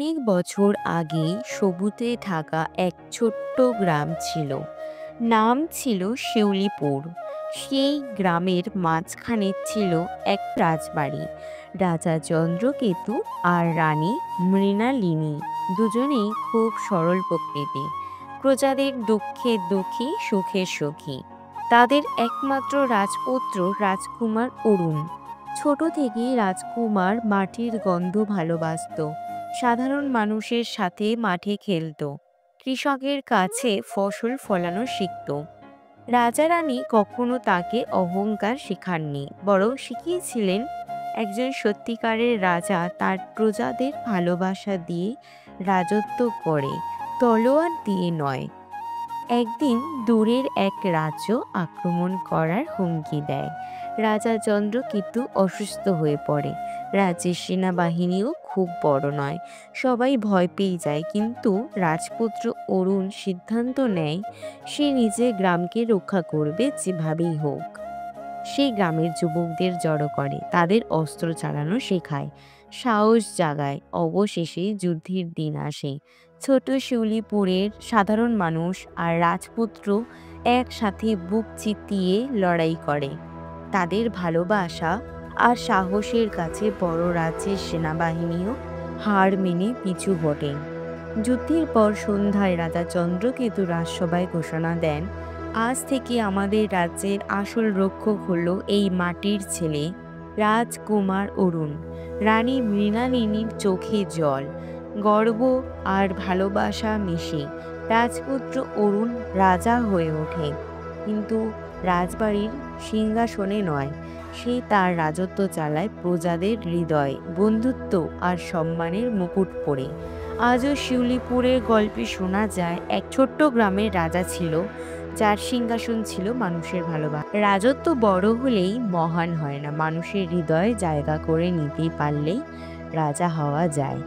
অনেক বছর আগে সবুজে ঢাকা এক ছোট্ট গ্রাম ছিল। নাম ছিল শিউলিপুর। সেই গ্রামের মাঝখানে ছিল এক রাজবাড়ি। রাজা চন্দ্রকেতু আর রানী মৃণালিনী দুজনেই খুব সরল প্রকৃতি, প্রজাদের দুঃখে দুঃখী সুখে সুখী। তাদের একমাত্র রাজপুত্র রাজকুমার অরুণ। ছোট থেকেই রাজকুমার মাটির গন্ধ ভালোবাসতো, সাধারণ মানুষের সাথে মাঠে খেলতো, কৃষকের কাছে ফসল ফলানো শিখত। রাজা রানী কখনো তাকে অহংকার শেখাননি, বরং শিখিয়েছিলেন একজন সত্যিকারের রাজা তার প্রজাদের ভালোবাসা দিয়ে রাজত্ব করে, তলোয়ার দিয়ে নয়। একদিন দূরের এক রাজ্য আক্রমণ করার হুমকি দেয়। রাজা চন্দ্রকেতু অসুস্থ হয়ে পড়ে। রাজ্যের সেনাবাহিনীও খুব বড় নয়, সবাই ভয় পেয়ে যায়। কিন্তু রাজপুত্র অরুণ সিদ্ধান্ত নেয় সে নিজের গ্রামকে রক্ষা করবে যেভাবেই হোক। সে গ্রামের যুবকদের জড়ো করে, তাদের অস্ত্র চালানো শেখায়, সাহস জাগায়। অবশেষে যুদ্ধের দিন আসে। ছোট শিউলিপুরের সাধারণ মানুষ আর রাজপুত্র একসাথে বুক চিতিয়ে লড়াই করে। তাদের ভালোবাসা আর সাহসের কাছে বড় রাজ্যের সেনাবাহিনীও হার মেনে পিছু হটে। যুদ্ধের পর সন্ধ্যায় রাজা চন্দ্রকেতু রাজসভায় ঘোষণা দেন, আজ থেকে আমাদের রাজ্যের আসল রক্ষক হলো এই মাটির ছেলে রাজকুমার অরুণ। রানী মৃণালিনীর চোখে জল, গর্ব আর ভালোবাসা মিশে রাজপুত্র অরুণ রাজা হয়ে ওঠে। কিন্তু রাজবাড়ির সিংহাসনে নয়, সে তার রাজত্ব চালায় প্রজাদের হৃদয়, বন্ধুত্ব আর সম্মানের মুকুট পরে। আজও শিউলিপুরের গল্পে শোনা যায় এক ছোট্ট গ্রামের রাজা ছিল, যার সিংহাসন ছিল মানুষের ভালোবাসা। রাজত্ব বড় হলেই মহান হয় না, মানুষের হৃদয়ে জায়গা করে নিতেই পারলেই রাজা হওয়া যায়।